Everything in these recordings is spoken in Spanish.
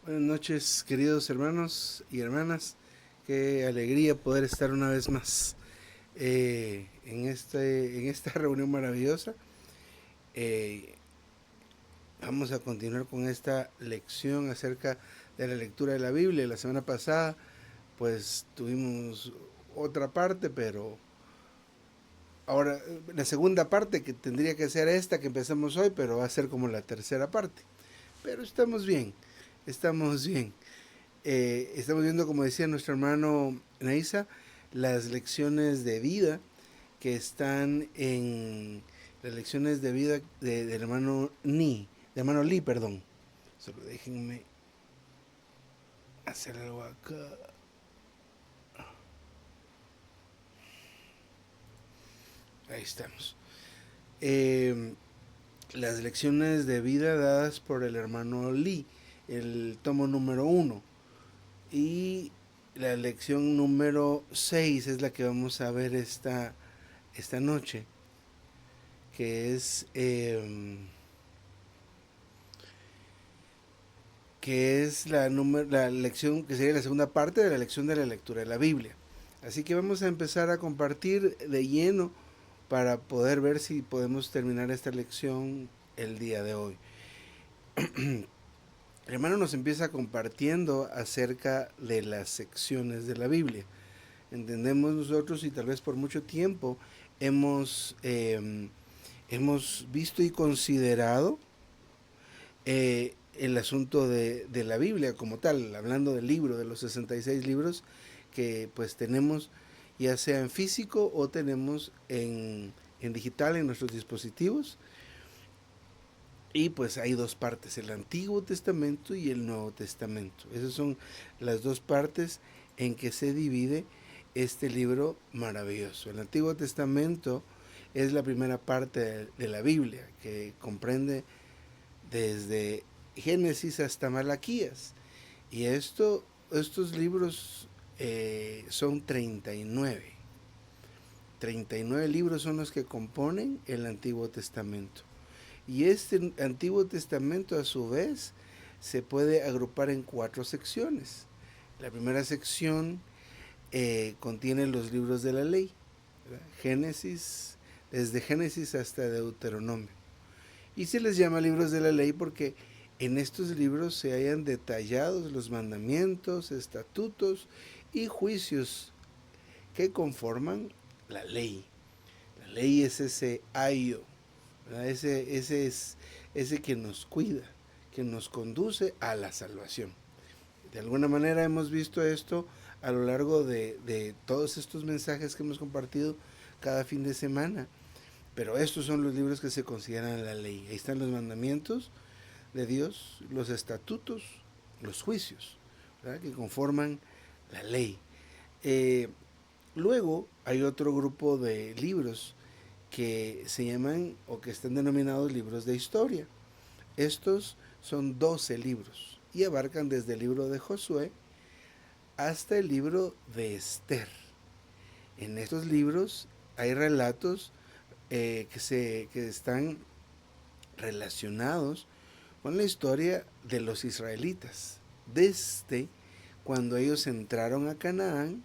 Buenas noches, queridos hermanos y hermanas. Qué alegría poder estar una vez más en esta reunión maravillosa. Eh, Vamos a continuar con esta lección acerca de la lectura de la Biblia. La semana pasada, pues tuvimos otra parte, pero ahora la segunda parte que tendría que ser esta que empezamos hoy, pero va a ser como la tercera parte. Pero estamos bien, estamos bien. Estamos viendo, como decía nuestro hermano Neisa, las lecciones de vida que están en las lecciones de vida del hermano de hermano Lee, perdón. Solo déjenme hacer algo acá. Ahí estamos. Eh, las lecciones de vida dadas por el hermano Lee, el tomo número uno. Y la lección número 6 es la que vamos a ver esta noche, que es la lección, que sería la segunda parte de la lección de la lectura de la Biblia. Así que vamos a empezar a compartir de lleno para poder ver si podemos terminar esta lección el día de hoy. El hermano nos empieza compartiendo acerca de las secciones de la Biblia. Entendemos nosotros y tal vez por mucho tiempo hemos, eh, hemos visto y considerado el asunto de la Biblia como tal, hablando del libro, de los 66 libros que pues tenemos ya sea en físico o tenemos en digital en nuestros dispositivos. Y pues hay dos partes, el Antiguo Testamento y el Nuevo Testamento. Esas son las dos partes en que se divide este libro maravilloso. El Antiguo Testamento es la primera parte de la Biblia, que comprende desde Génesis hasta Malaquías. Y estos libros son 39. 39 libros son los que componen el Antiguo Testamento. Y este Antiguo Testamento a su vez se puede agrupar en 4 secciones. La primera sección contiene los libros de la ley, ¿verdad? Génesis, desde Génesis hasta Deuteronomio. Y se les llama libros de la ley porque en estos libros se hallan detallados los mandamientos, estatutos y juicios que conforman la ley. La ley es ese ayo, ¿verdad? Ese es ese que nos cuida, que nos conduce a la salvación. De alguna manera hemos visto esto a lo largo de todos estos mensajes que hemos compartido cada fin de semana. Pero estos son los libros que se consideran la ley. Ahí están los mandamientos de Dios, los estatutos, los juicios, ¿verdad? Que conforman la ley. Eh, Luego hay otro grupo de libros que se llaman o que están denominados libros de historia. Estos son 12 libros y abarcan desde el libro de Josué hasta el libro de Esther. En estos libros hay relatos que están relacionados con la historia de los israelitas, desde cuando ellos entraron a Canaán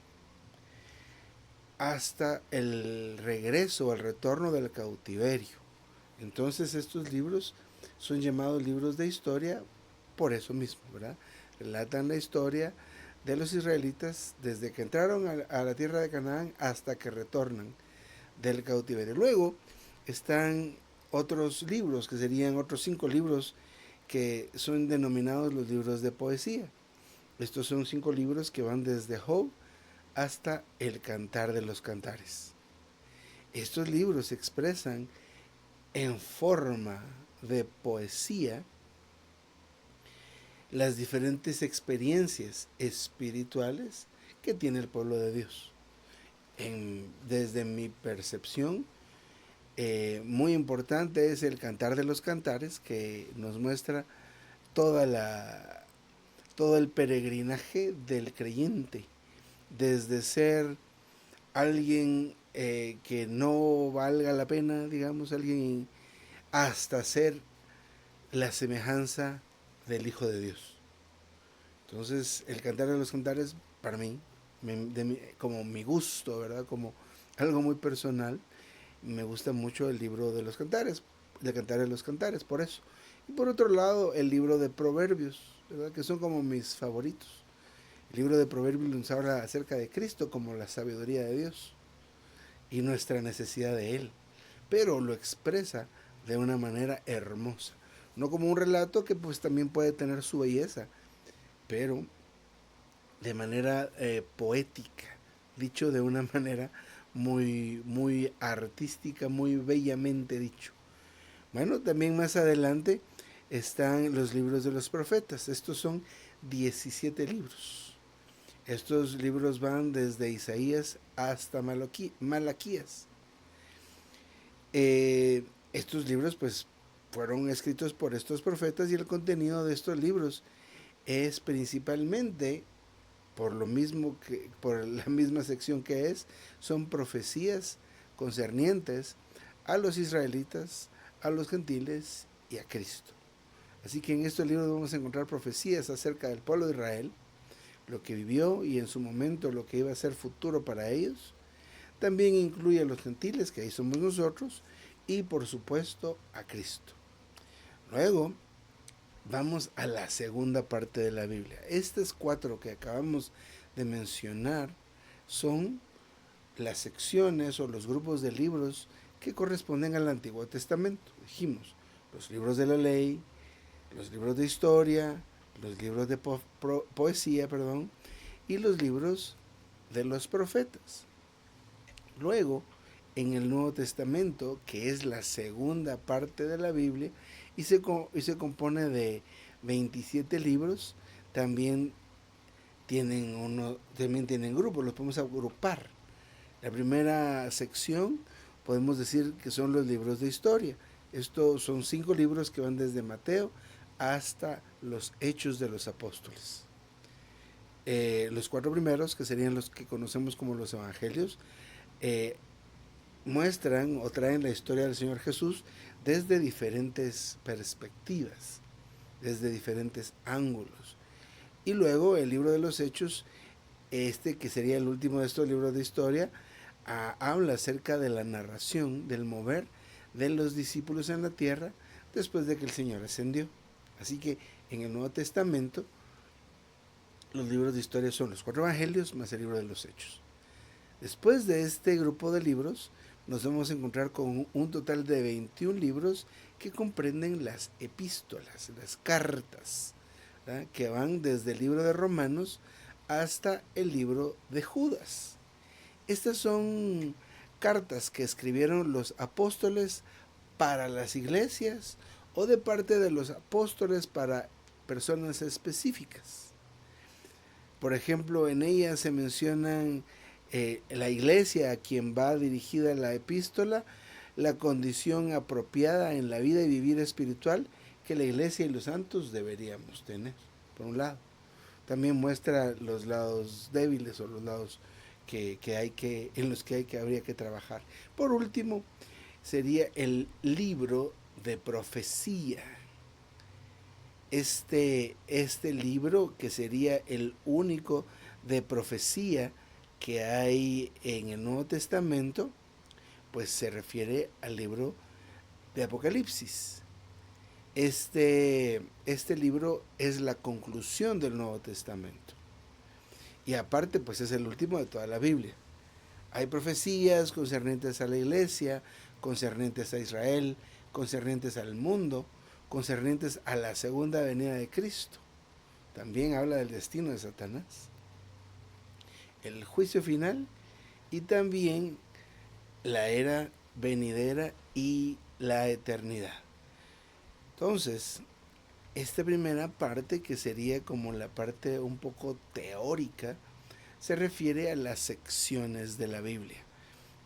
hasta el regreso o el retorno del cautiverio. Entonces estos libros son llamados libros de historia por eso mismo, ¿verdad? Relatan la historia de los israelitas desde que entraron a la tierra de Canaán hasta que retornan del cautiverio. Luego están otros libros, que serían otros 5 libros, que son denominados los libros de poesía. Estos son 5 libros que van desde Job hasta el Cantar de los Cantares. Estos libros expresan en forma de poesía las diferentes experiencias espirituales que tiene el pueblo de Dios. Desde mi percepción, muy importante es el Cantar de los Cantares, que nos muestra toda todo el peregrinaje del creyente, desde ser alguien que no valga la pena, digamos, alguien, hasta ser la semejanza del Hijo de Dios. Entonces, el Cantar de los Cantares, para mí, como mi gusto, ¿verdad? Como algo muy personal, me gusta mucho el libro de los Cantares, de Cantar de los Cantares, por eso. Y por otro lado, el libro de Proverbios, ¿verdad? Que son como mis favoritos. El libro de Proverbios nos habla acerca de Cristo como la sabiduría de Dios y nuestra necesidad de Él, pero lo expresa de una manera hermosa. No como un relato que pues también puede tener su belleza, pero de manera poética, dicho de una manera muy artística, muy bellamente dicho. Bueno, también más adelante están los libros de los profetas. Estos son 17 libros. Estos libros van desde Isaías hasta Malaquías. Estos libros pues fueron escritos por estos profetas y el contenido de estos libros es principalmente por lo mismo que por la misma sección que son profecías concernientes a los israelitas, a los gentiles y a Cristo. Así que en estos libros vamos a encontrar profecías acerca del pueblo de Israel, lo que vivió y en su momento lo que iba a ser futuro para ellos. También incluye a los gentiles, que ahí somos nosotros, y por supuesto a Cristo. Luego vamos a la segunda parte de la Biblia. Estas 4 que acabamos de mencionar son las secciones o los grupos de libros que corresponden al Antiguo Testamento. Dijimos, los libros de la ley, los libros de historia, los libros de poesía, perdón, y los libros de los profetas. Luego, en el Nuevo Testamento, que es la segunda parte de la Biblia, y se compone de 27 libros, también también tienen grupos, los podemos agrupar. La primera sección podemos decir que son los libros de historia. Estos son 5 libros que van desde Mateo hasta los Hechos de los Apóstoles. Los 4 primeros, que serían los que conocemos como los Evangelios, eh, muestran o traen la historia del Señor Jesús desde diferentes perspectivas, desde diferentes ángulos. Y luego el libro de los Hechos, que sería el último de estos libros de historia, habla acerca de la narración, del mover de los discípulos en la tierra después de que el Señor ascendió. Así que en el Nuevo Testamento los libros de historia son los 4 evangelios más el libro de los Hechos. Después de este grupo de libros nos vamos a encontrar con un total de 21 libros que comprenden las epístolas, las cartas, ¿verdad? Que van desde el libro de Romanos hasta el libro de Judas. Estas son cartas que escribieron los apóstoles para las iglesias o de parte de los apóstoles para personas específicas. Por ejemplo, en ellas se mencionan la iglesia a quien va dirigida la epístola, la condición apropiada en la vida y vivir espiritual que la iglesia y los santos deberíamos tener, por un lado. También muestra los lados débiles o los lados en los que habría que trabajar. Por último, sería el libro de profecía. Este libro, que sería el único de profecía que hay en el Nuevo Testamento, pues se refiere al libro de Apocalipsis. Este libro es la conclusión del Nuevo Testamento. Y aparte, pues es el último de toda la Biblia. Hay profecías concernientes a la iglesia, concernientes a Israel, concernientes al mundo, concernientes a la segunda venida de Cristo. También habla del destino de Satanás, el juicio final y también la era venidera y la eternidad. Entonces, esta primera parte, que sería como la parte un poco teórica, se refiere a las secciones de la Biblia.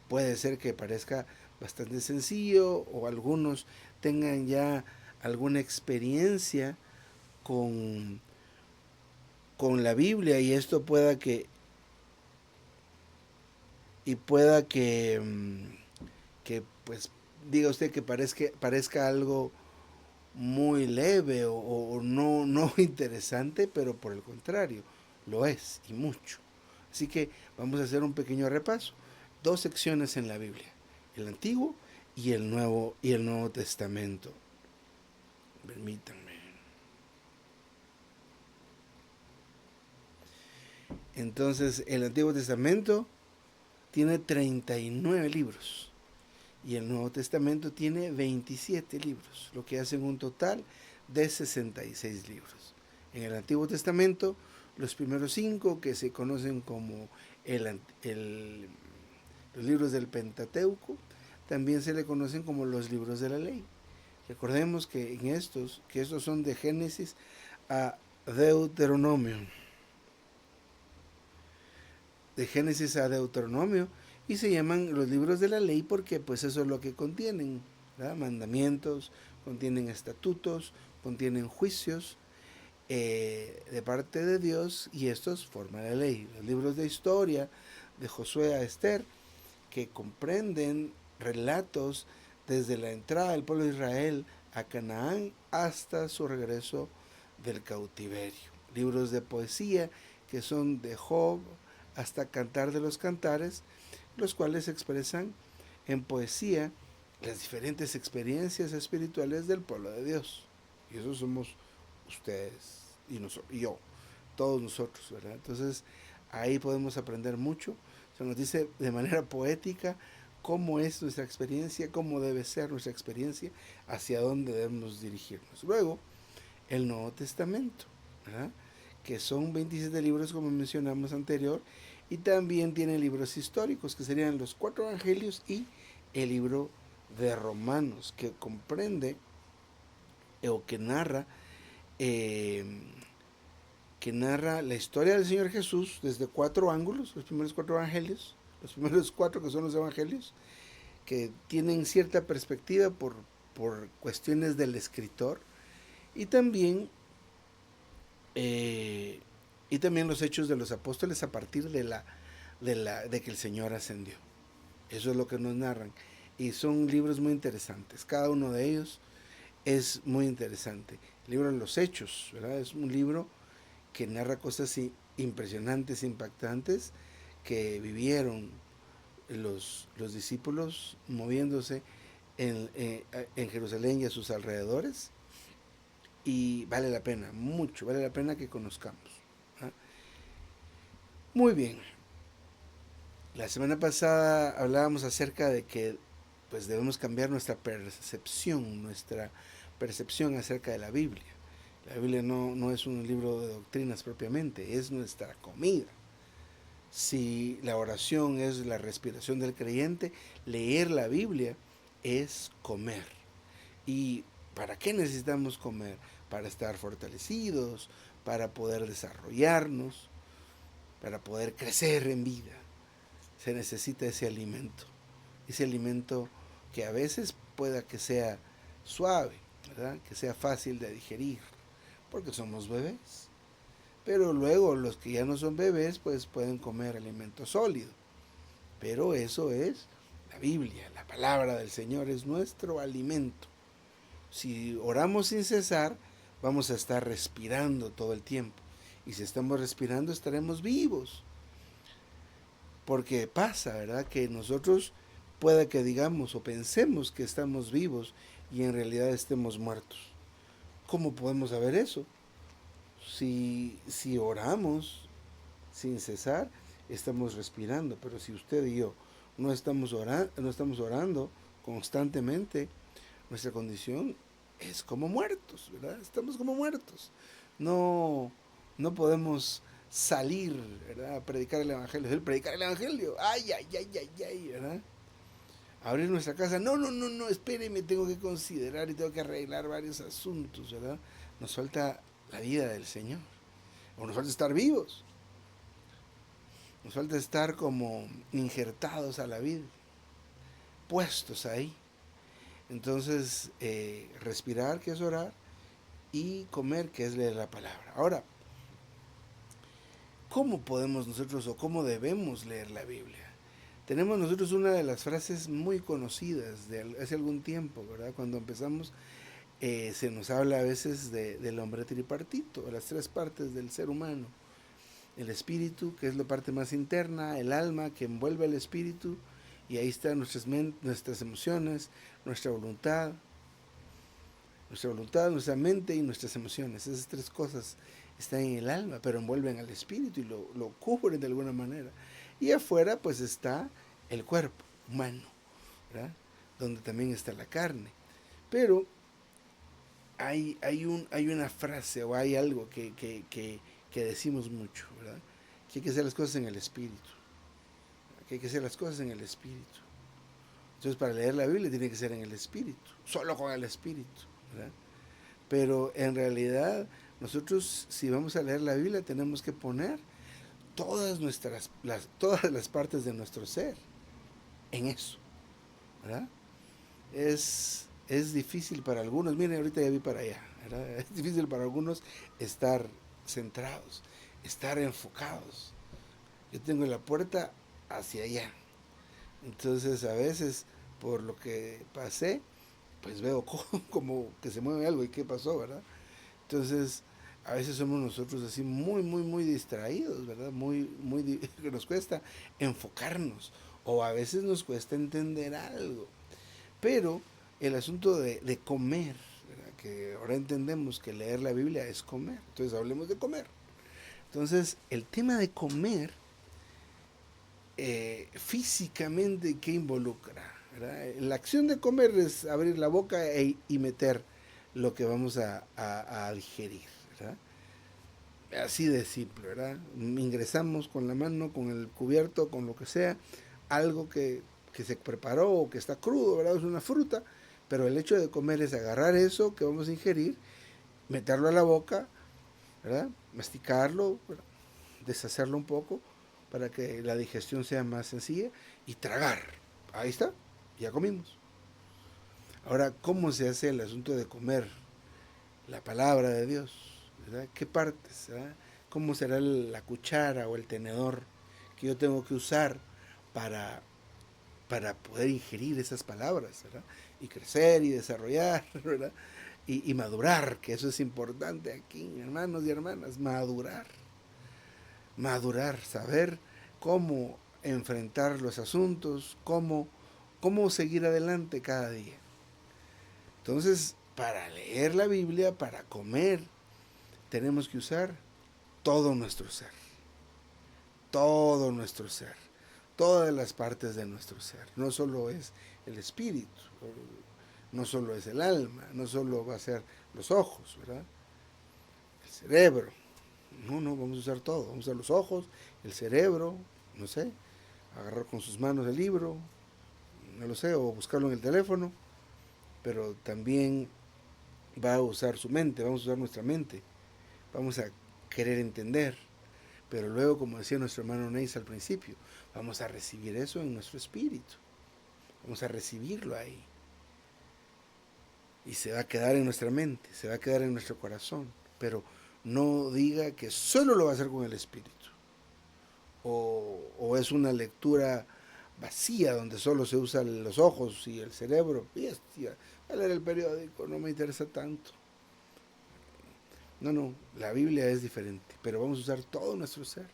Puede ser que parezca bastante sencillo o algunos tengan ya alguna experiencia con, con la Biblia y esto pueda que pues diga usted que parezca algo muy leve o no, no interesante, pero por el contrario, lo es y mucho. Así que vamos a hacer un pequeño repaso. Dos secciones en la Biblia, el Antiguo y el Nuevo Testamento. Permítanme. Entonces, el Antiguo Testamento tiene 39 libros y el Nuevo Testamento tiene 27 libros, lo que hacen un total de 66 libros. En el Antiguo Testamento, los primeros 5 que se conocen como los libros del Pentateuco, también se le conocen como los libros de la ley. Recordemos que estos son de Génesis a Deuteronomio. De Génesis a Deuteronomio, y se llaman los libros de la ley porque pues eso es lo que contienen, ¿verdad? Mandamientos, contienen estatutos, contienen juicios de parte de Dios, y estos forman la ley. Los libros de historia de Josué a Esther, que comprenden relatos desde la entrada del pueblo de Israel a Canaán hasta su regreso del cautiverio. Libros de poesía que son de Job hasta Cantar de los Cantares, los cuales expresan en poesía las diferentes experiencias espirituales del pueblo de Dios. Y eso somos ustedes y yo, todos nosotros, ¿verdad? Entonces ahí podemos aprender mucho. Se nos dice de manera poética cómo es nuestra experiencia, cómo debe ser nuestra experiencia, hacia dónde debemos dirigirnos. Luego, el Nuevo Testamento, ¿verdad? Que son 27 libros como mencionamos anterior, y también tiene libros históricos que serían los 4 evangelios y el libro de Romanos, que comprende o eh, que narra la historia del Señor Jesús desde 4 ángulos, los primeros 4 evangelios, los primeros 4 que son los evangelios, que tienen cierta perspectiva por cuestiones del escritor, y también eh, y también los hechos de los apóstoles a partir de que el Señor ascendió. Eso es lo que nos narran. Y son libros muy interesantes. Cada uno de ellos es muy interesante. El libro de los Hechos, ¿verdad? Es un libro que narra cosas impresionantes, impactantes, que vivieron los discípulos moviéndose en Jerusalén y a sus alrededores. Y vale la pena, mucho, vale la pena que conozcamos. ¿Ah? Muy bien. La semana pasada hablábamos acerca de que pues debemos cambiar nuestra percepción acerca de la Biblia. La Biblia no es un libro de doctrinas propiamente, es nuestra comida. Si la oración es la respiración del creyente, leer la Biblia es comer. ¿Y para qué necesitamos comer? Para estar fortalecidos, para poder desarrollarnos, para poder crecer en vida. Se necesita ese alimento que a veces pueda que sea suave, ¿verdad? Que sea fácil de digerir, porque somos bebés. Pero luego los que ya no son bebés pues pueden comer alimento sólido. Pero eso es la Biblia, la palabra del Señor es nuestro alimento. Si oramos sin cesar, vamos a estar respirando todo el tiempo. Y si estamos respirando, estaremos vivos. Porque pasa, ¿verdad? Que nosotros pueda que digamos o pensemos que estamos vivos y en realidad estemos muertos. ¿Cómo podemos saber eso? Si oramos sin cesar, estamos respirando. Pero si usted y yo no estamos orando constantemente, nuestra condición es como muertos, ¿verdad? Estamos como muertos. No, no podemos salir, ¿verdad? A predicar el Evangelio. El predicar el Evangelio. Ay, ay, ay, ay, ay, ¿verdad? Abrir nuestra casa. No, espéreme, tengo que considerar y tengo que arreglar varios asuntos, ¿verdad? Nos falta la vida del Señor. O nos falta estar vivos. Nos falta estar como injertados a la vida, puestos ahí. Entonces, respirar, que es orar, y comer, que es leer la palabra. Ahora, ¿cómo podemos nosotros o cómo debemos leer la Biblia? Tenemos nosotros una de las frases muy conocidas de hace algún tiempo, ¿verdad? Cuando empezamos Se nos habla a veces del hombre tripartito, de las tres partes del ser humano. El espíritu, que es la parte más interna, el alma que envuelve al espíritu, y ahí están nuestras emociones, nuestra voluntad, nuestra mente y nuestras emociones. Esas tres cosas están en el alma, pero envuelven al espíritu y lo cubren de alguna manera. Y afuera pues está el cuerpo humano, ¿verdad? Donde también está la carne. Pero hay una frase o hay algo que decimos mucho, ¿verdad? Que hay que hacer las cosas en el espíritu. Que hay que hacer las cosas en el espíritu. Entonces, para leer la Biblia tiene que ser en el espíritu, solo con el espíritu, ¿verdad? Pero en realidad, nosotros, si vamos a leer la Biblia, tenemos que poner todas las partes de nuestro ser en eso, ¿verdad? Es difícil para algunos, miren, ahorita ya vi para allá, ¿verdad? Es difícil para algunos estar centrados, estar enfocados. Yo tengo la puerta hacia allá. Entonces, a veces, por lo que pasé, pues veo como que se mueve algo y qué pasó, ¿verdad? Entonces, a veces somos nosotros así muy distraídos, ¿verdad? Que nos cuesta enfocarnos o a veces nos cuesta entender algo. Pero el asunto de comer, ¿verdad? Que ahora entendemos que leer la Biblia es comer. Entonces, hablemos de comer. Entonces, el tema de comer, físicamente, ¿qué involucra? ¿Verdad? La acción de comer es abrir la boca y meter lo que vamos a digerir, ¿verdad? Así de simple, ¿verdad? Ingresamos con la mano, con el cubierto, con lo que sea, algo que se preparó o que está crudo, ¿verdad? Es una fruta, pero el hecho de comer es agarrar eso que vamos a ingerir, meterlo a la boca, ¿verdad? Masticarlo, ¿verdad? Deshacerlo un poco para que la digestión sea más sencilla y tragar. Ahí está, ya comimos. Ahora, ¿cómo se hace el asunto de comer la palabra de Dios? ¿Verdad? ¿Qué partes? ¿Verdad? ¿Cómo será la cuchara o el tenedor que yo tengo que usar para, para poder ingerir esas palabras? ¿Verdad? Y crecer y desarrollar, ¿verdad? Y madurar, que eso es importante aquí, hermanos y hermanas, madurar, saber cómo enfrentar los asuntos, cómo seguir adelante cada día. Entonces, para leer la Biblia, para comer, tenemos que usar todo nuestro ser, todo nuestro ser, todas las partes de nuestro ser. No solo es el espíritu, no solo es el alma, no solo va a ser los ojos, ¿verdad? El cerebro. No, vamos a usar todo. Vamos a usar los ojos, el cerebro, no sé, agarrar con sus manos el libro, no lo sé, o buscarlo en el teléfono, pero también va a usar su mente, vamos a usar nuestra mente, vamos a querer entender, pero luego, como decía nuestro hermano Neis al principio, vamos a recibir eso en nuestro espíritu, vamos a recibirlo ahí, y se va a quedar en nuestra mente, se va a quedar en nuestro corazón, pero no diga que solo lo va a hacer con el espíritu, o es una lectura vacía donde solo se usan los ojos y el cerebro. Y a leer el periódico no me interesa tanto. No, la Biblia es diferente, pero vamos a usar todo nuestro ser,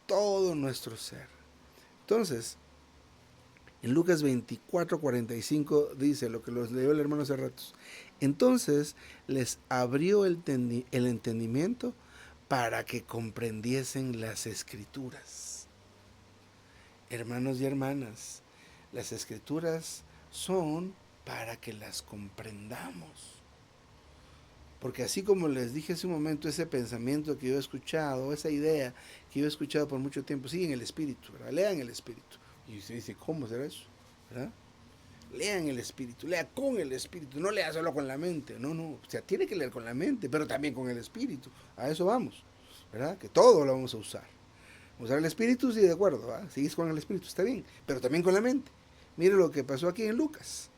todo nuestro ser. Entonces, en Lucas 24:45 dice lo que los leyó el hermano hace ratos. Entonces les abrió el entendimiento para que comprendiesen las escrituras. Hermanos y hermanas, las escrituras son para que las comprendamos. Porque así como les dije hace un momento, ese pensamiento que yo he escuchado, esa idea que yo he escuchado por mucho tiempo, sigue en el espíritu, ¿verdad? Lean el espíritu. Y usted dice, ¿cómo será eso? ¿Verdad? Lean el espíritu, lea con el espíritu, no lea solo con la mente. No, o sea, tiene que leer con la mente, pero también con el espíritu. A eso vamos, ¿verdad? Que todo lo vamos a usar. Usar el espíritu, sí, de acuerdo, ¿verdad? Sigues con el espíritu, está bien, pero también con la mente. Mire lo que pasó aquí en Lucas.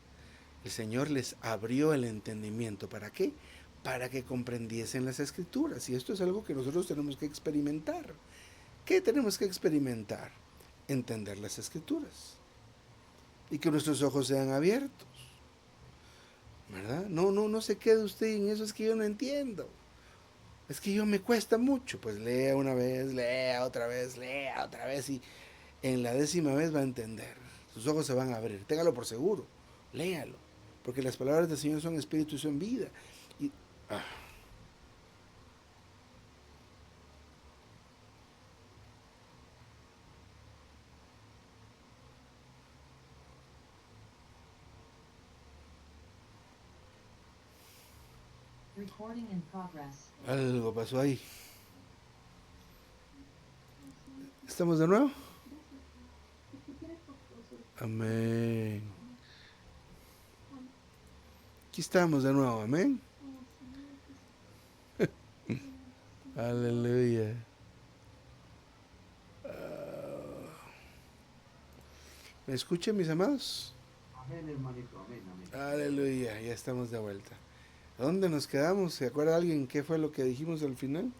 El Señor les abrió el entendimiento. ¿Para qué? Para que comprendiesen las escrituras. Y esto es algo que nosotros tenemos que experimentar. ¿Qué tenemos que experimentar? Entender las escrituras. Y que nuestros ojos sean abiertos. ¿verdad? No se quede usted en eso, es que yo no entiendo. Es que yo me cuesta mucho. Pues lea una vez, lea otra vez y en la 10ª vez va a entender. Sus ojos se van a abrir. Téngalo por seguro. Léalo. Porque las palabras del Señor son espíritu y son vida. Y, ah, algo pasó ahí. ¿Estamos de nuevo? Amén. Aquí estamos de nuevo. Amén. Aleluya. ¿Me escuchan, mis amados? Amén, hermanito, amén, amén. Aleluya, ya estamos de vuelta. ¿A dónde nos quedamos? ¿Se acuerda alguien qué fue lo que dijimos al final?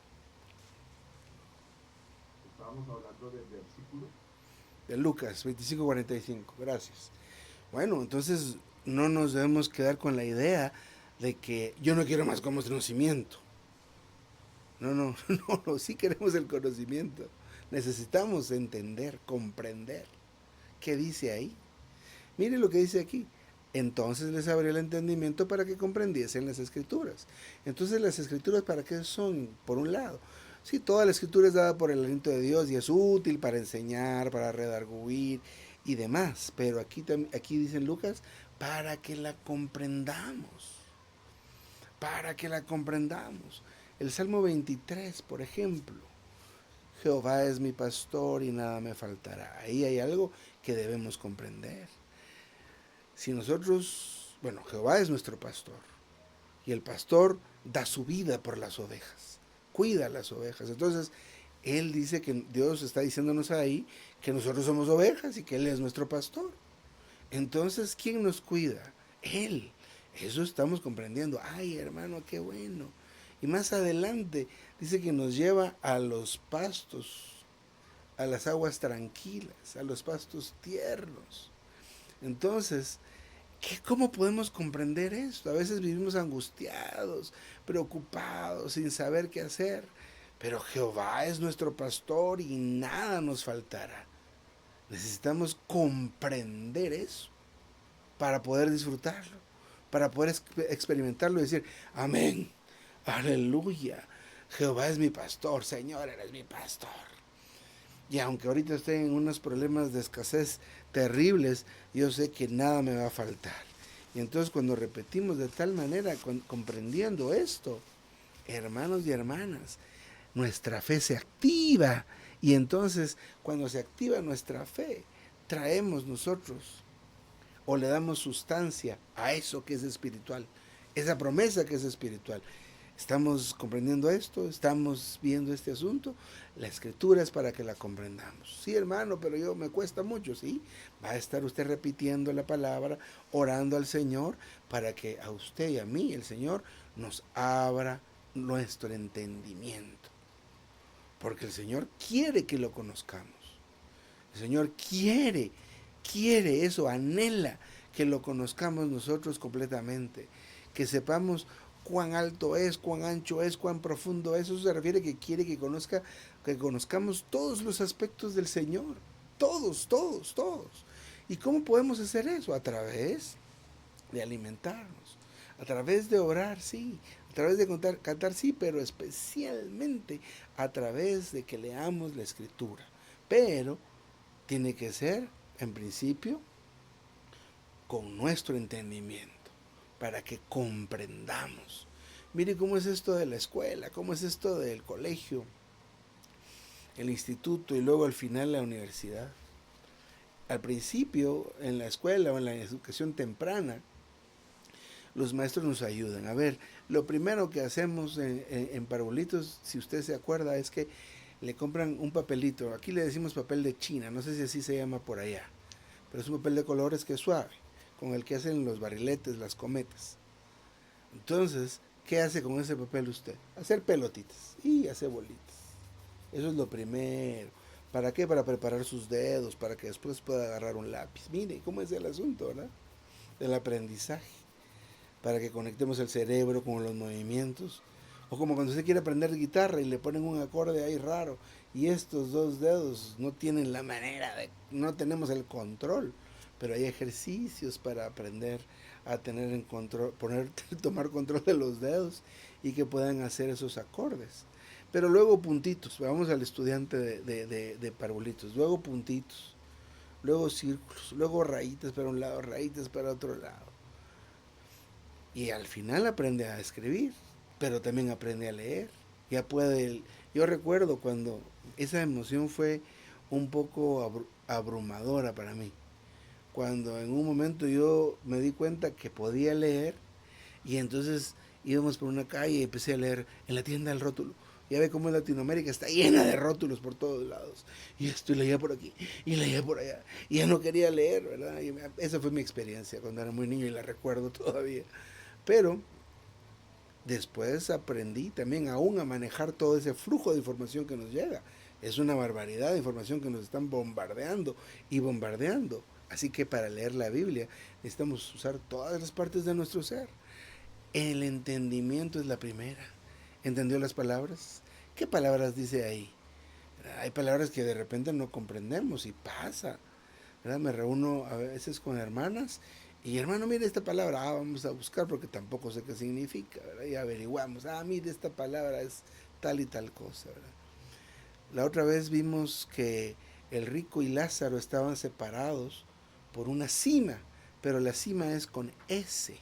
Estábamos hablando del versículo. De Lucas 25:45. Gracias. Bueno, entonces no nos debemos quedar con la idea de que yo no quiero más conocimiento. No, sí queremos el conocimiento. Necesitamos entender, comprender. ¿Qué dice ahí? Mire lo que dice aquí. Entonces les abrió el entendimiento para que comprendiesen las escrituras. Entonces las escrituras, ¿para qué son? Por un lado, sí, toda la escritura es dada por el aliento de Dios y es útil para enseñar, para redarguir y demás. Pero aquí dice en Lucas, para que la comprendamos. Para que la comprendamos. El Salmo 23, por ejemplo. Jehová es mi pastor y nada me faltará. Ahí hay algo que debemos comprender. Si nosotros, bueno, Jehová es nuestro pastor y el pastor da su vida por las ovejas, cuida las ovejas. Entonces, él dice que Dios está diciéndonos ahí que nosotros somos ovejas y que Él es nuestro pastor. Entonces, ¿quién nos cuida? Él. Eso estamos comprendiendo. Ay, hermano, qué bueno. Y más adelante dice que nos lleva a los pastos, a las aguas tranquilas, a los pastos tiernos. Entonces, ¿cómo podemos comprender esto? A veces vivimos angustiados, preocupados, sin saber qué hacer. Pero Jehová es nuestro pastor y nada nos faltará. Necesitamos comprender eso para poder disfrutarlo, para poder experimentarlo y decir, amén, aleluya, Jehová es mi pastor, Señor, eres mi pastor. Y aunque ahorita esté en unos problemas de escasez terribles, yo sé que nada me va a faltar. Y entonces cuando repetimos de tal manera, comprendiendo esto, hermanos y hermanas, nuestra fe se activa. Y entonces cuando se activa nuestra fe, traemos nosotros o le damos sustancia a eso que es espiritual, esa promesa que es espiritual. ¿Estamos comprendiendo esto? ¿Estamos viendo este asunto? La escritura es para que la comprendamos. Sí, hermano, pero yo me cuesta mucho, ¿sí? Va a estar usted repitiendo la palabra, orando al Señor, para que a usted y a mí el Señor nos abra nuestro entendimiento. Porque el Señor quiere que lo conozcamos. El Señor quiere eso, anhela que lo conozcamos nosotros completamente, que sepamos cuán alto es, cuán ancho es, cuán profundo es. Eso se refiere que quiere que conozcamos todos los aspectos del Señor, todos. ¿Y cómo podemos hacer eso? A través de alimentarnos, a través de orar, sí, a través de cantar, sí, pero especialmente a través de que leamos la Escritura. Pero tiene que ser, en principio, con nuestro entendimiento, para que comprendamos. Mire cómo es esto de la escuela, cómo es esto del colegio, el instituto y luego al final la universidad. Al principio, en la escuela o en la educación temprana, los maestros nos ayudan. A ver, lo primero que hacemos en Parvulitos, si usted se acuerda, es que le compran un papelito. Aquí le decimos papel de China, no sé si así se llama por allá, pero es un papel de colores que es suave, con el que hacen los barriletes, las cometas. Entonces, ¿qué hace con ese papel usted? Hacer pelotitas y hacer bolitas. Eso es lo primero. ¿Para qué? Para preparar sus dedos, para que después pueda agarrar un lápiz. Mire cómo es el asunto, ¿verdad? Del aprendizaje. para que conectemos el cerebro con los movimientos. O como cuando usted quiere aprender guitarra y le ponen un acorde ahí raro y estos dos dedos no tienen la manera de, no tenemos el control, pero hay ejercicios para aprender a tener en control, tomar control de los dedos y que puedan hacer esos acordes. Pero luego puntitos, vamos al estudiante de parvulitos, luego puntitos, luego círculos, luego rayitas para un lado, rayitas para otro lado. Y al final aprende a escribir, pero también aprende a leer. Ya puede, yo recuerdo cuando esa emoción fue un poco abrumadora para mí. Cuando en un momento yo me di cuenta que podía leer y entonces íbamos por una calle y empecé a leer en la tienda del rótulo. Ya ve cómo Latinoamérica está llena de rótulos por todos lados. Y esto y leía por aquí y leía por allá. Y ya no quería leer, ¿verdad? Y esa fue mi experiencia cuando era muy niño y la recuerdo todavía. Pero después aprendí también aún a manejar todo ese flujo de información que nos llega. Es una barbaridad de información que nos están bombardeando y bombardeando. Así que para leer la Biblia necesitamos usar todas las partes de nuestro ser. El entendimiento es la primera. ¿Entendió las palabras? ¿Qué palabras dice ahí? Hay palabras que de repente no comprendemos y pasa. ¿Verdad? Me reúno a veces con hermanas y hermano, mire esta palabra, vamos a buscar porque tampoco sé qué significa, ¿verdad? Y averiguamos, mire esta palabra es tal y tal cosa, ¿verdad? La otra vez vimos que el rico y Lázaro estaban separados por una cima, pero la cima es con S,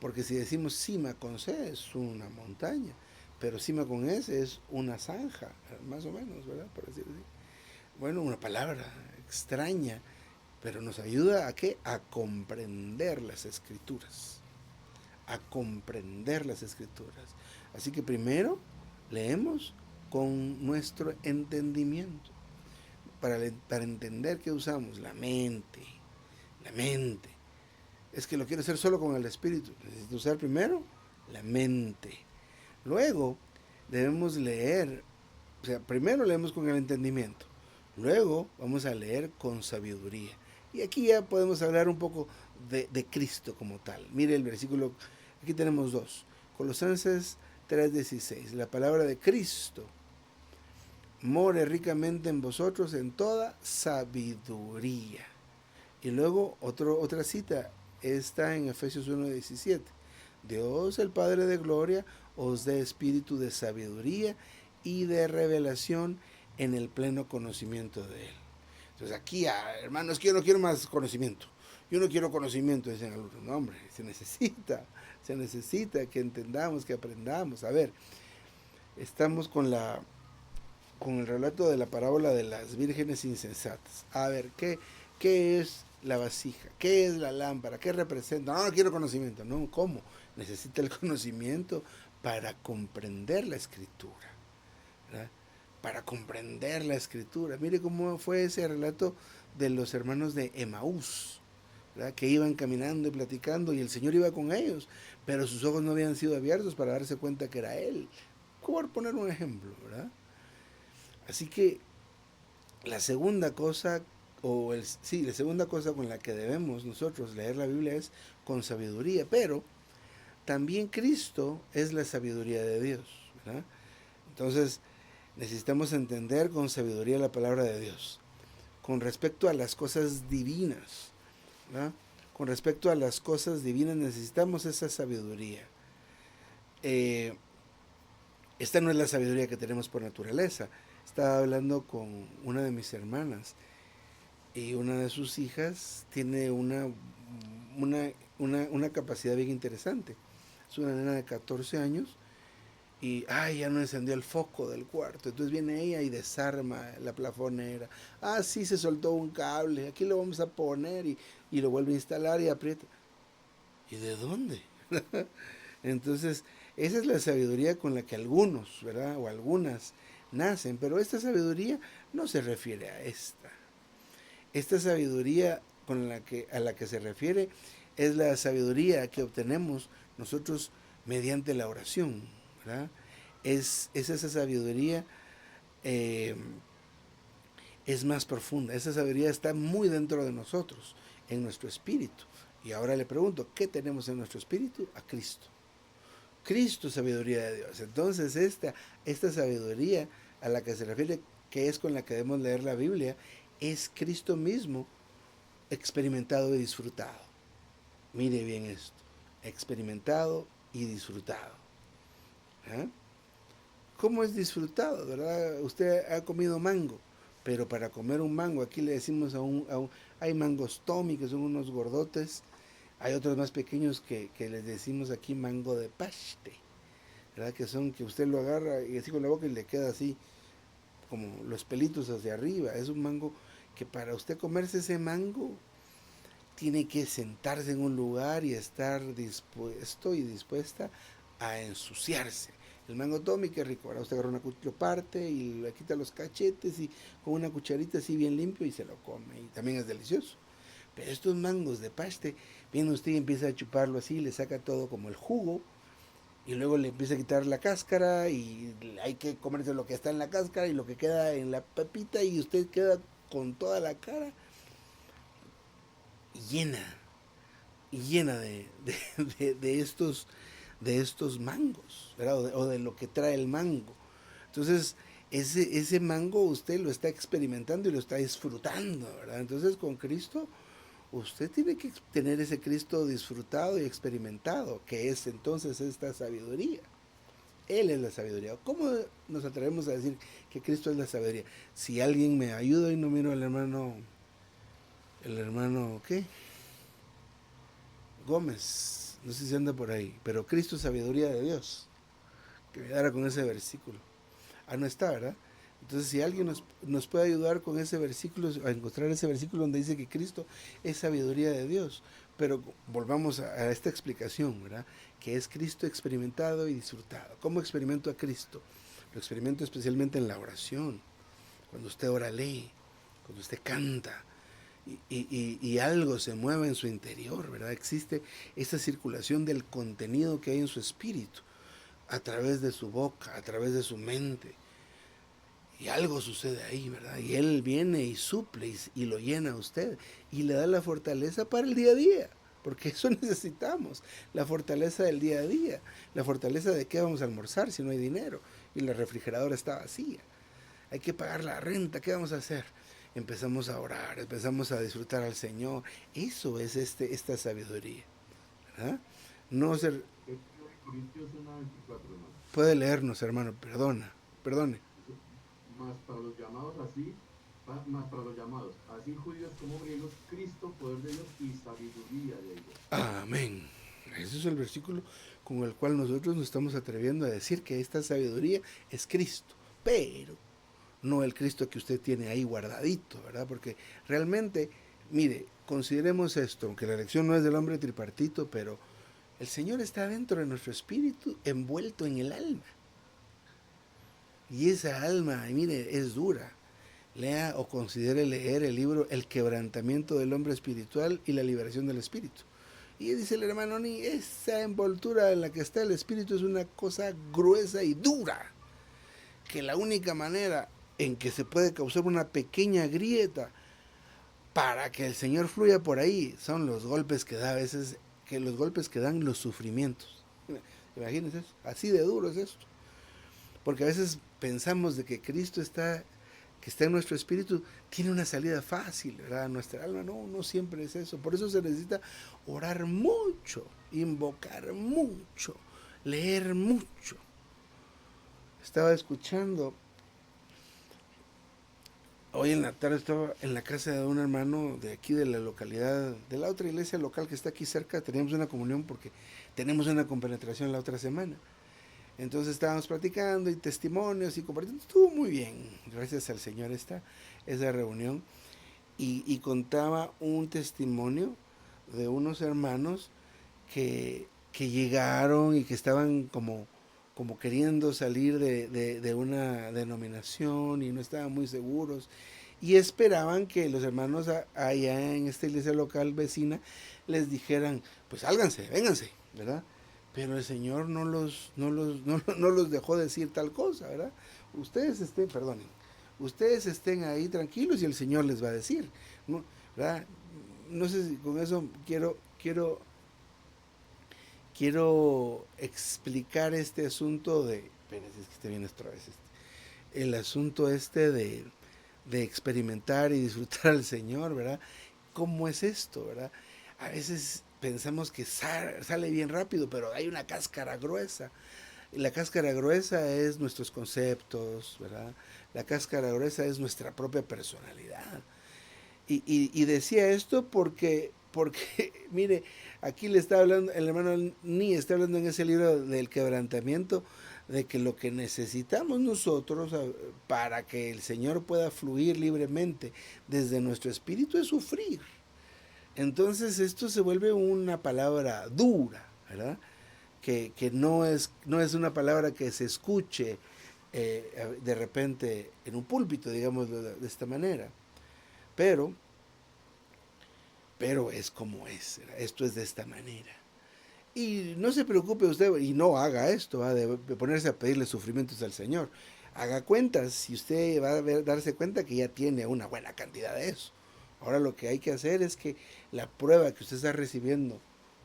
porque si decimos cima con C es una montaña, pero cima con S es una zanja, más o menos, ¿verdad? Por decir así. Bueno, una palabra extraña, pero nos ayuda a qué? A comprender las escrituras. A comprender las escrituras. Así que primero leemos con nuestro entendimiento. Para entender qué usamos, la mente. La mente. Es que lo quiero hacer solo con el espíritu. Necesito usar primero la mente. Luego debemos leer, o sea, primero leemos con el entendimiento. Luego vamos a leer con sabiduría. Y aquí ya podemos hablar un poco de Cristo como tal. Mire el versículo, aquí tenemos dos. Colosenses 3:16. La palabra de Cristo more ricamente en vosotros en toda sabiduría. Y luego otra cita está en Efesios 1:17. Dios, el Padre de gloria, os dé espíritu de sabiduría y de revelación en el pleno conocimiento de Él. Entonces aquí, hermanos, que yo no quiero más conocimiento. Yo no quiero conocimiento, dicen algunos. No, hombre, se necesita que entendamos, que aprendamos. A ver, estamos con el relato de la parábola de las vírgenes insensatas. A ver, ¿qué es la vasija? ¿Qué es la lámpara? ¿Qué representa? No, no quiero conocimiento. No, ¿cómo? Necesita el conocimiento para comprender la escritura, ¿verdad? Para comprender la escritura. Mire cómo fue ese relato de los hermanos de Emaús, ¿verdad? Que iban caminando y platicando y el Señor iba con ellos, pero sus ojos no habían sido abiertos para darse cuenta que era Él. Por poner un ejemplo, ¿verdad? Así que la segunda cosa, la segunda cosa con la que debemos nosotros leer la Biblia es con sabiduría, pero también Cristo es la sabiduría de Dios, ¿verdad? Entonces, necesitamos entender con sabiduría la palabra de Dios. Con respecto a las cosas divinas, ¿verdad? Con respecto a las cosas divinas necesitamos esa sabiduría. Esta no es la sabiduría que tenemos por naturaleza. Estaba hablando con una de mis hermanas y una de sus hijas tiene una capacidad bien interesante. Es una nena de 14 años y ya no encendió el foco del cuarto. Entonces viene ella y desarma la plafonera. Sí, se soltó un cable, aquí lo vamos a poner y lo vuelve a instalar y aprieta. ¿Y de dónde? Entonces, esa es la sabiduría con la que algunos, ¿verdad? O algunas nacen, pero esta sabiduría no se refiere a esta. Esta sabiduría a la que se refiere es la sabiduría que obtenemos nosotros mediante la oración, ¿verdad? Es esa sabiduría es más profunda. Esa sabiduría está muy dentro de nosotros, en nuestro espíritu. Y ahora le pregunto, ¿qué tenemos en nuestro espíritu? A Cristo. Cristo es sabiduría de Dios. Entonces esta sabiduría a la que se refiere, que es con la que debemos leer la Biblia, es Cristo mismo experimentado y disfrutado. Mire bien esto, experimentado y disfrutado. ¿Ah? ¿Cómo es disfrutado? ¿Verdad? Usted ha comido mango, pero para comer un mango, aquí le decimos hay mangos Tommy, que son unos gordotes, hay otros más pequeños que les decimos aquí mango de paste, ¿verdad? Que son que usted lo agarra y así con la boca y le queda así, como los pelitos hacia arriba. Es un mango que para usted comerse ese mango, tiene que sentarse en un lugar y estar dispuesto y dispuesta a ensuciarse. El mango Tommy, qué rico, ahora usted agarra lo parte y le quita los cachetes y con una cucharita así bien limpio y se lo come y también es delicioso. Pero estos mangos de paste, viene usted y empieza a chuparlo así, le saca todo como el jugo y luego le empieza a quitar la cáscara y hay que comerse lo que está en la cáscara y lo que queda en la papita y usted queda con toda la cara llena, llena de estos mangos, ¿verdad? O de lo que trae el mango. Entonces, ese mango usted lo está experimentando y lo está disfrutando, ¿verdad? Entonces, con Cristo, usted tiene que tener ese Cristo disfrutado y experimentado, que es entonces esta sabiduría. Él es la sabiduría. ¿Cómo nos atrevemos a decir que Cristo es la sabiduría? Si alguien me ayuda y no miro al hermano, ¿qué? Gómez, no sé si anda por ahí, pero Cristo es sabiduría de Dios, que me ayudara con ese versículo. Ah, no está, ¿verdad? Entonces, si alguien nos puede ayudar con ese versículo, a encontrar ese versículo donde dice que Cristo es sabiduría de Dios, pero volvamos a esta explicación, ¿verdad? Que es Cristo experimentado y disfrutado. ¿Cómo experimento a Cristo? Lo experimento especialmente en la oración, cuando usted ora, lee, cuando usted canta, y algo se mueve en su interior, ¿verdad? Existe esa circulación del contenido que hay en su espíritu, a través de su boca, a través de su mente, y algo sucede ahí, ¿verdad? Y Él viene y suple y lo llena a usted y le da la fortaleza para el día a día, porque eso necesitamos, la fortaleza del día a día, la fortaleza de qué vamos a almorzar si no hay dinero y la refrigeradora está vacía. Hay que pagar la renta, ¿qué vamos a hacer? Empezamos a orar, empezamos a disfrutar al Señor. Eso es esta sabiduría, ¿verdad? No ser, Es 1 Corintios 1:24, hermano. puede leernos, hermano, perdone. Dice, más para los llamados así, más para los llamados, así judíos como griegos, Cristo, poder de Dios y sabiduría de Dios. Amén. Ese es el versículo con el cual nosotros nos estamos atreviendo a decir que esta sabiduría es Cristo, pero no el Cristo que usted tiene ahí guardadito, ¿verdad? Porque realmente, mire, consideremos esto, aunque la elección no es del hombre tripartito, pero el Señor está dentro de nuestro espíritu, envuelto en el alma. Y esa alma, mire, es dura. Lea o considere leer el libro El quebrantamiento del hombre espiritual y la liberación del espíritu. Y dice el hermano Ni, esa envoltura en la que está el espíritu es una cosa gruesa y dura, que la única manera en que se puede causar una pequeña grieta para que el Señor fluya por ahí son los golpes que da a veces, que los golpes que dan los sufrimientos. Imagínense eso, así de duro es esto. Porque a veces pensamos de que Cristo está, que está en nuestro espíritu, tiene una salida fácil, ¿verdad? Nuestra alma no siempre es eso. Por eso se necesita orar mucho, invocar mucho, leer mucho. Estaba escuchando, hoy en la tarde estaba en la casa de un hermano de aquí de la localidad, de la otra iglesia local que está aquí cerca, teníamos una comunión porque tenemos una compenetración la otra semana. Entonces estábamos platicando y testimonios y compartiendo. Estuvo muy bien, gracias al Señor esa reunión. Y contaba un testimonio de unos hermanos que llegaron y que estaban como queriendo salir de una denominación y no estaban muy seguros. Y esperaban que los hermanos allá en esta iglesia local vecina les dijeran, pues sálganse, vénganse, ¿verdad? Pero el Señor no los dejó decir tal cosa, ¿verdad? Perdonen, ustedes estén ahí tranquilos y el Señor les va a decir, ¿no? ¿Verdad? No sé si con eso quiero explicar este asunto de, espérense, es que esté bien otra vez el asunto de experimentar y disfrutar al Señor, ¿verdad? ¿Cómo es esto, verdad? A veces pensamos que sale bien rápido, pero hay una cáscara gruesa. Y la cáscara gruesa es nuestros conceptos, ¿verdad? La cáscara gruesa es nuestra propia personalidad. Y decía esto porque, mire, aquí le está hablando, el hermano Ni está hablando en ese libro del quebrantamiento, de que lo que necesitamos nosotros para que el Señor pueda fluir libremente desde nuestro espíritu es sufrir. Entonces esto se vuelve una palabra dura, ¿verdad? Que no es una palabra que se escuche de repente en un púlpito, digamos de esta manera. Pero es como es, ¿verdad? Esto es de esta manera. Y no se preocupe usted y no haga esto, ¿va? De ponerse a pedirle sufrimientos al Señor. Haga cuentas y usted va a darse cuenta que ya tiene una buena cantidad de eso. Ahora lo que hay que hacer es que la prueba que usted está recibiendo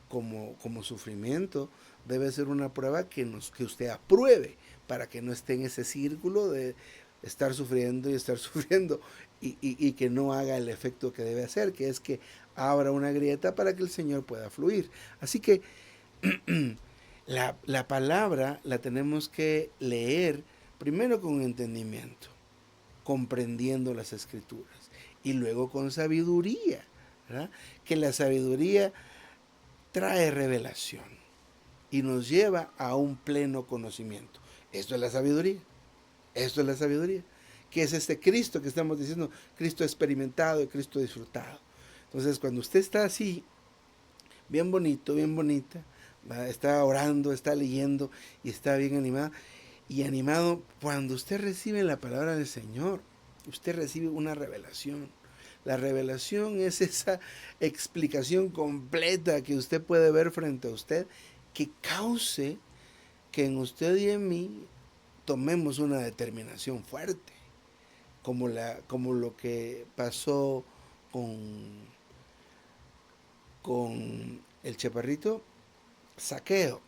como sufrimiento debe ser una prueba que usted apruebe para que no esté en ese círculo de estar sufriendo y estar sufriendo y que no haga el efecto que debe hacer, que es que abra una grieta para que el Señor pueda fluir. Así que la palabra la tenemos que leer primero con entendimiento, comprendiendo las escrituras, y luego con sabiduría, ¿verdad? Que la sabiduría trae revelación y nos lleva a un pleno conocimiento. Esto es la sabiduría. Esto es la sabiduría. Que es este Cristo que estamos diciendo, Cristo experimentado y Cristo disfrutado. Entonces, cuando usted está así, bien bonito, bien bonita, está orando, está leyendo y está bien animada y animado, cuando usted recibe la palabra del Señor, usted recibe una revelación. La revelación es esa explicación completa que usted puede ver frente a usted, que cause que en usted y en mí tomemos una determinación fuerte, como lo que pasó con el chaparrito Zaqueo.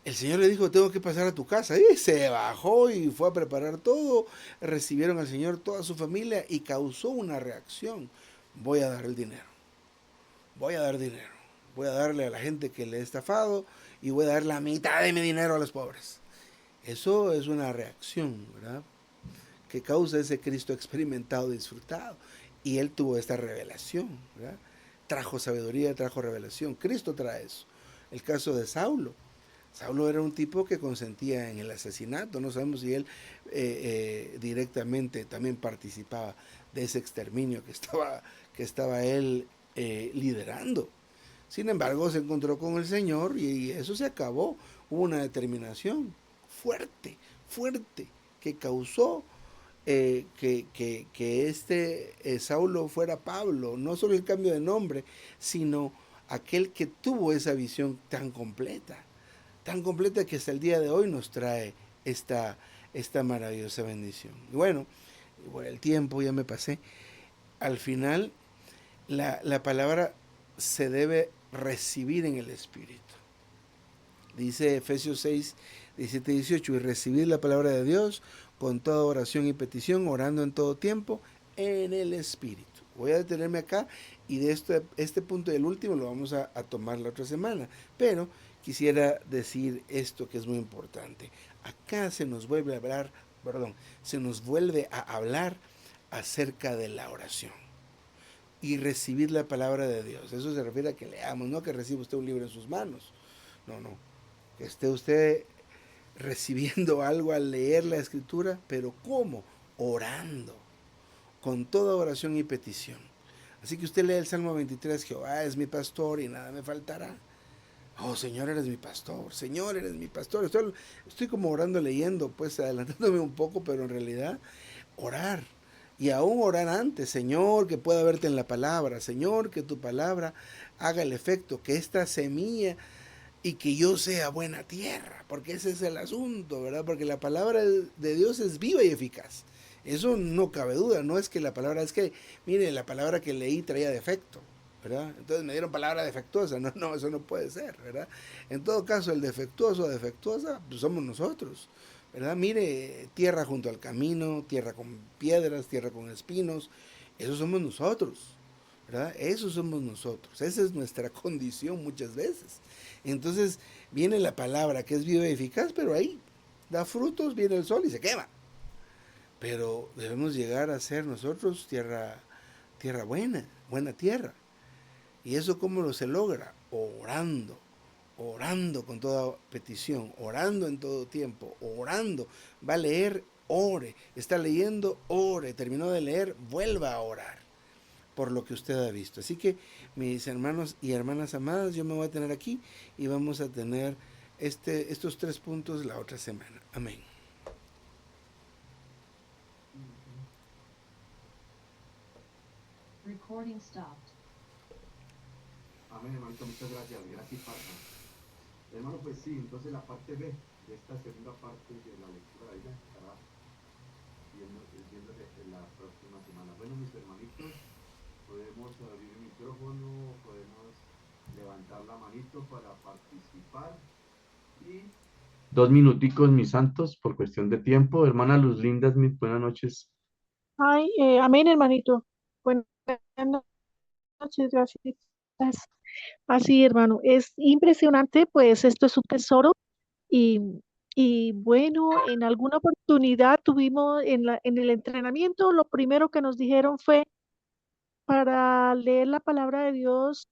El Señor le dijo, tengo que pasar a tu casa. Y se bajó y fue a preparar todo. Recibieron al Señor toda su familia y causó una reacción. Voy a dar el dinero. Voy a dar dinero. Voy a darle a la gente que le he estafado y voy a dar la mitad de mi dinero a los pobres. Eso es una reacción, ¿verdad? Que causa ese Cristo experimentado y disfrutado. Y él tuvo esta revelación, ¿verdad? Trajo sabiduría, trajo revelación. Cristo trae eso. El caso de Saulo. Saulo era un tipo que consentía en el asesinato. No sabemos si él directamente también participaba de ese exterminio que estaba él liderando. Sin embargo, se encontró con el Señor y eso se acabó. Hubo una determinación fuerte, fuerte, que causó que Saulo fuera Pablo. No solo el cambio de nombre, sino aquel que tuvo esa visión tan completa que hasta el día de hoy nos trae esta maravillosa bendición. Y bueno, el tiempo ya me pasé. Al final, la palabra se debe recibir en el Espíritu. Dice Efesios 6, 17 y 18, y recibir la palabra de Dios con toda oración y petición, orando en todo tiempo en el Espíritu. Voy a detenerme acá y de este punto del último lo vamos a tomar la otra semana, pero quisiera decir esto que es muy importante. Acá se nos vuelve a hablar acerca de la oración y recibir la palabra de Dios. Eso se refiere a que leamos, no que reciba usted un libro en sus manos. No. Que esté usted recibiendo algo al leer la escritura, pero ¿cómo? Orando, con toda oración y petición. Así que usted lee el Salmo 23, Jehová es mi pastor y nada me faltará. Oh, Señor, eres mi pastor. Señor, eres mi pastor. Estoy como orando, leyendo, pues adelantándome un poco, pero en realidad orar. Y aún orar antes, Señor, que pueda verte en la palabra. Señor, que tu palabra haga el efecto, que esta semilla y que yo sea buena tierra. Porque ese es el asunto, ¿verdad? Porque la palabra de Dios es viva y eficaz. Eso no cabe duda. No es que la palabra, es que, mire, la palabra que leí traía defecto. ¿verdad? Entonces me dieron palabra defectuosa, no, no, eso no puede ser, ¿verdad? En todo caso, el defectuoso o defectuosa, pues somos nosotros, ¿verdad? Mire, tierra junto al camino, tierra con piedras, tierra con espinos, eso somos nosotros, ¿verdad? Eso somos nosotros, esa es nuestra condición muchas veces. Entonces viene la palabra que es viva y eficaz, pero ahí da frutos, viene el sol y se quema. Pero debemos llegar a ser nosotros tierra buena, buena tierra. ¿Y eso cómo lo se logra? Orando, orando con toda petición, orando en todo tiempo, orando. Va a leer, ore. Está leyendo, ore. Terminó de leer, vuelva a orar por lo que usted ha visto. Así que, mis hermanos y hermanas amadas, yo me voy a tener aquí y vamos a tener estos 3 puntos la otra semana. Amén. Recording stopped. Amén, hermanito, muchas gracias. Gracias, pasa. Hermano, pues sí, entonces la parte B de esta segunda parte de la lectura de ella estará viéndose en la próxima semana. Bueno, mis hermanitos, podemos abrir el micrófono, podemos levantar la manito para participar y 2 minuticos, mis santos, por cuestión de tiempo. Hermana Luz Linda Smith, buenas noches. Ay, amén, hermanito. Buenas noches, gracias. Así, hermano, es impresionante, pues esto es un tesoro y, y bueno, en alguna oportunidad tuvimos en el entrenamiento, lo primero que nos dijeron fue, para leer la palabra de Dios,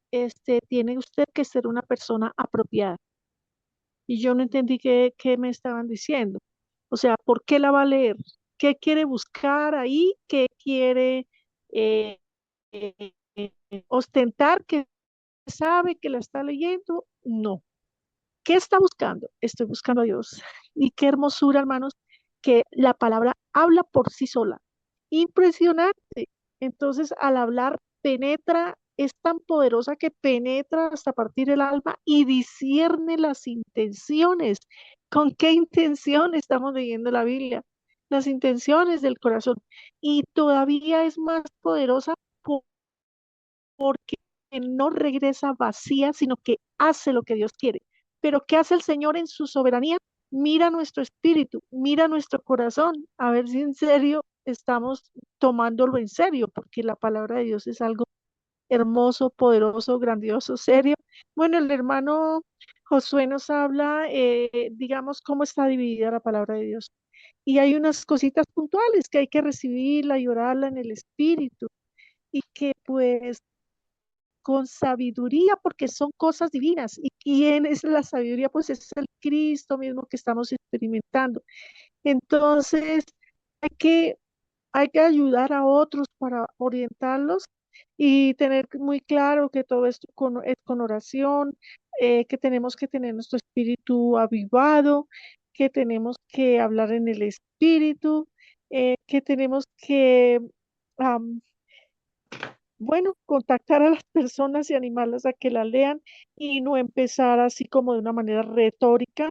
tiene usted que ser una persona apropiada. Y yo no entendí qué me estaban diciendo. O sea, ¿por qué la va a leer? ¿Qué quiere buscar ahí? ¿Qué quiere eh, eh, ostentar que sabe que la está leyendo? No. ¿Qué está buscando? Estoy buscando a Dios. Y qué hermosura, hermanos, que la palabra habla por sí sola. Impresionante. Entonces, al hablar, penetra, es tan poderosa que penetra hasta partir el alma y discierne las intenciones. ¿Con qué intención estamos leyendo la Biblia? Las intenciones del corazón. Y todavía es más poderosa porque no regresa vacía, sino que hace lo que Dios quiere. Pero ¿qué hace el Señor en su soberanía? Mira nuestro espíritu, mira nuestro corazón, a ver si en serio estamos tomándolo en serio, porque la palabra de Dios es algo hermoso, poderoso, grandioso, serio. Bueno, el hermano Josué nos habla, digamos, cómo está dividida la palabra de Dios. Y hay unas cositas puntuales que hay que recibirla y orarla en el espíritu y que pues con sabiduría, porque son cosas divinas. ¿Y quién es la sabiduría? Pues es el Cristo mismo que estamos experimentando. Entonces, hay que, hay que ayudar a otros para orientarlos y tener muy claro que todo esto es con oración, que tenemos que tener nuestro espíritu avivado, que tenemos que hablar en el espíritu, que tenemos que bueno, contactar a las personas y animarlas a que la lean y no empezar así como de una manera retórica,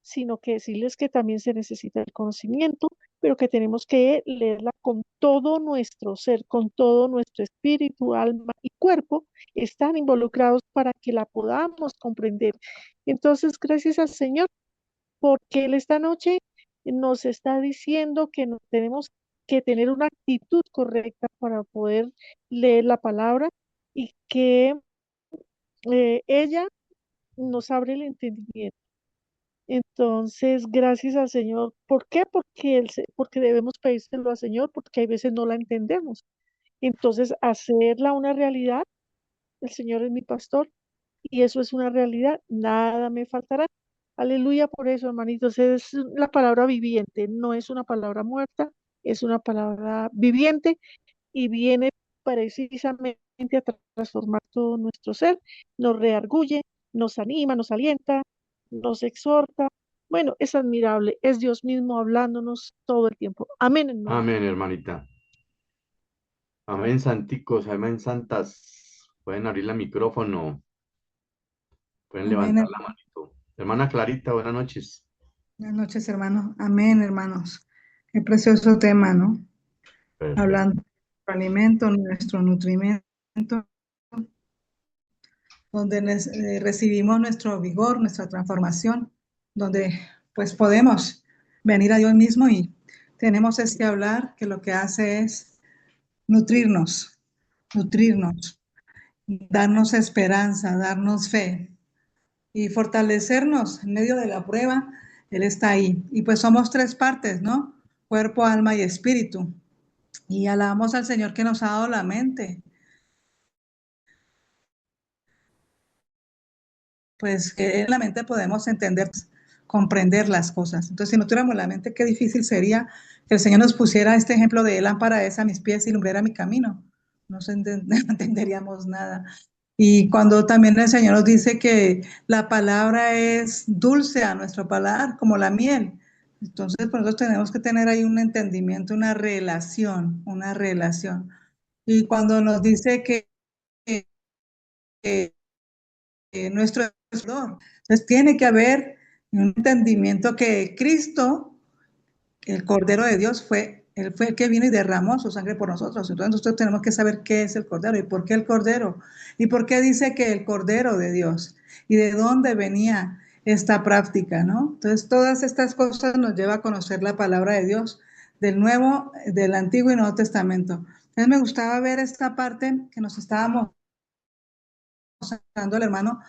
sino que decirles que también se necesita el conocimiento, pero que tenemos que leerla con todo nuestro ser, con todo nuestro espíritu, alma y cuerpo, están involucrados para que la podamos comprender. Entonces, gracias al Señor porque Él esta noche nos está diciendo que tenemos que tener una actitud correcta para poder leer la palabra y que ella nos abre el entendimiento. Entonces, gracias al Señor. ¿Por qué? Porque debemos pedírselo al Señor, porque hay veces no la entendemos. Entonces, hacerla una realidad, el Señor es mi pastor y eso es una realidad, nada me faltará. Aleluya por eso, hermanitos, es la palabra viviente, no es una palabra muerta, es una palabra viviente y viene precisamente a transformar todo nuestro ser, nos reargulle, nos anima, nos alienta, nos exhorta. Bueno, es admirable, es Dios mismo hablándonos todo el tiempo. Amén, hermano. amén, hermanita. Amén, santicos, amén, santas. Pueden abrir el micrófono, pueden Amén. levantar la manito. Hermana Clarita, buenas noches. Buenas noches, hermanos. Amén, hermanos. Qué precioso tema, ¿no? Perfecto. Hablando de nuestro alimento, nuestro nutrimento, donde recibimos nuestro vigor, nuestra transformación, donde pues podemos venir a Dios mismo y tenemos este hablar que lo que hace es nutrirnos, nutrirnos, darnos esperanza, darnos fe y fortalecernos en medio de la prueba. Él está ahí. Y pues somos tres partes, ¿no? Cuerpo, alma y espíritu. Y alabamos al Señor que nos ha dado la mente, pues que en la mente podemos entender, comprender las cosas. Entonces, si no tuviéramos la mente, qué difícil sería que el Señor nos pusiera este ejemplo de lámpara es a mis pies y lumbrera mi camino. No no entenderíamos nada. Y cuando también el Señor nos dice que la palabra es dulce a nuestro paladar, como la miel. Entonces, por eso tenemos que tener ahí un entendimiento, una relación, una relación. Y cuando nos dice que nuestro Salvador. Entonces tiene que haber un entendimiento que Cristo, el Cordero de Dios, él fue el que vino y derramó su sangre por nosotros. Entonces nosotros tenemos que saber qué es el Cordero y por qué el Cordero. Y por qué dice que el Cordero de Dios y de dónde venía esta práctica, ¿no? Entonces todas estas cosas nos lleva a conocer la palabra de Dios del Nuevo, del Antiguo y Nuevo Testamento. Entonces me gustaba ver esta parte que nos estábamos dando el hermano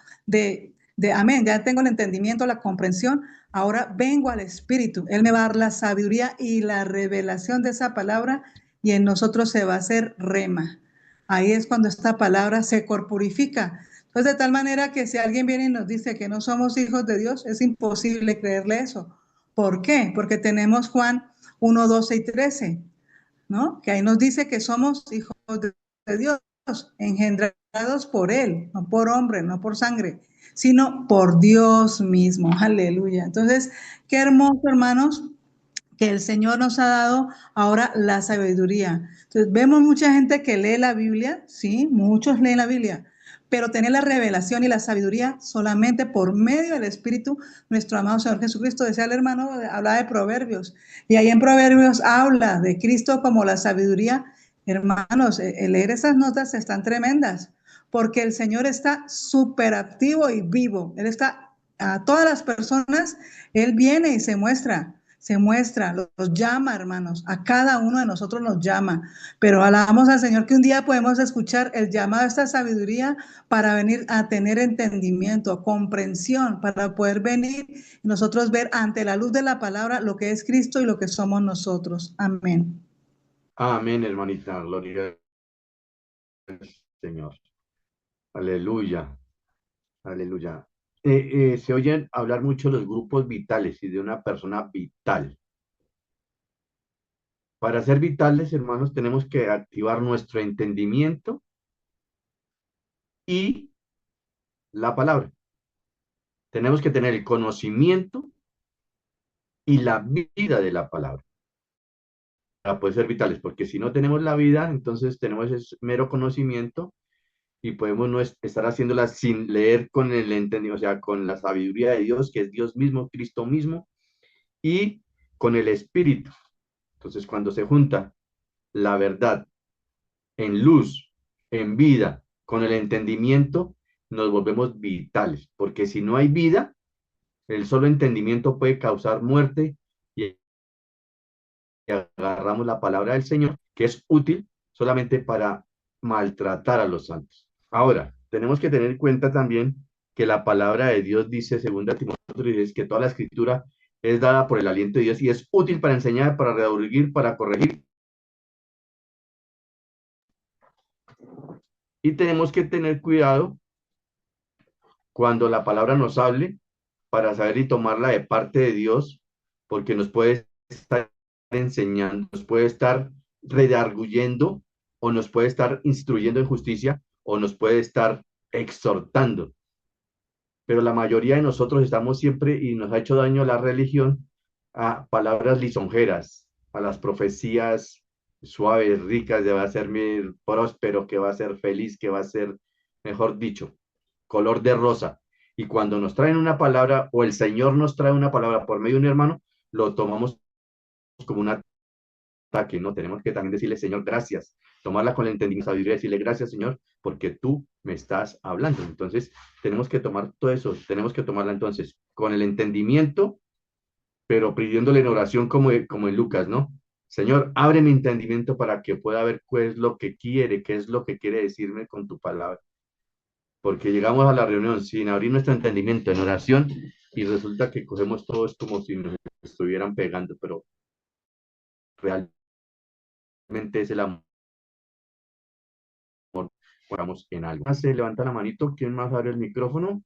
amén, ya tengo el entendimiento, la comprensión, ahora vengo al Espíritu, Él me va a dar la sabiduría y la revelación de esa palabra y en nosotros se va a hacer rema. Ahí es cuando esta palabra se corporifica. Entonces, de tal manera que si alguien viene y nos dice que no somos hijos de Dios, es imposible creerle eso. ¿Por qué? Porque tenemos Juan 1, 12 y 13, ¿no? Que ahí nos dice que somos hijos de Dios, engendrados por Él, no por hombre, no por sangre, sino por Dios mismo. Aleluya. Entonces, qué hermoso, hermanos, que el Señor nos ha dado ahora la sabiduría. Entonces, vemos mucha gente que lee la Biblia, sí, muchos leen la Biblia, pero tener la revelación y la sabiduría solamente por medio del Espíritu, nuestro amado Señor Jesucristo, decía el hermano, habla de Proverbios, y ahí en Proverbios habla de Cristo como la sabiduría. Hermanos, leer esas notas están tremendas, porque el Señor está súper activo y vivo. Él está a todas las personas, Él viene y se muestra, los llama, hermanos, a cada uno de nosotros nos llama, pero alabamos al Señor que un día podemos escuchar el llamado a esta sabiduría para venir a tener entendimiento, comprensión, para poder venir y nosotros ver ante la luz de la palabra lo que es Cristo y lo que somos nosotros. Amén. Amén, hermanita. Gloria al Señor. Aleluya. Aleluya. Se oyen hablar mucho de los grupos vitales y de una persona vital. Para ser vitales, hermanos, tenemos que activar nuestro entendimiento y la palabra. Tenemos que tener el conocimiento y la vida de la palabra para poder ser vitales, porque si no tenemos la vida, entonces tenemos ese mero conocimiento y podemos no estar haciéndola sin leer con el entendimiento, o sea, con la sabiduría de Dios, que es Dios mismo, Cristo mismo, y con el Espíritu. Entonces, cuando se junta la verdad en luz, en vida, con el entendimiento, nos volvemos vitales, porque si no hay vida, el solo entendimiento puede causar muerte y agarramos la palabra del Señor, que es útil solamente para maltratar a los santos. Ahora, tenemos que tener en cuenta también que la palabra de Dios dice, segunda Timoteo, dice que toda la escritura es dada por el aliento de Dios y es útil para enseñar, para redarguir, para corregir. Y tenemos que tener cuidado cuando la palabra nos hable para saber y tomarla de parte de Dios, porque nos puede estar enseñando, nos puede estar redarguyendo o nos puede estar instruyendo en justicia o nos puede estar exhortando. Pero la mayoría de nosotros estamos siempre, y nos ha hecho daño la religión, a palabras lisonjeras, a las profecías suaves, ricas, de va a ser próspero, que va a ser feliz, que va a ser, mejor dicho, color de rosa. Y cuando nos traen una palabra o el Señor nos trae una palabra por medio de un hermano, lo tomamos como una ataque, ¿no? Tenemos que también decirle, Señor, gracias, tomarla con el entendimiento, sabiduría, decirle gracias, Señor, porque tú me estás hablando. Entonces, tenemos que tomar todo eso, tenemos que tomarla entonces con el entendimiento, pero pidiéndole en oración como en Lucas, ¿no? Señor, abre mi entendimiento para que pueda ver qué es lo que quiere, qué es lo que quiere decirme con tu palabra. Porque llegamos a la reunión sin abrir nuestro entendimiento en oración y resulta que cogemos todo es como si nos estuvieran pegando, pero realmente es el amor que oramos en algo. Se levanta la manito, ¿quién más abre el micrófono?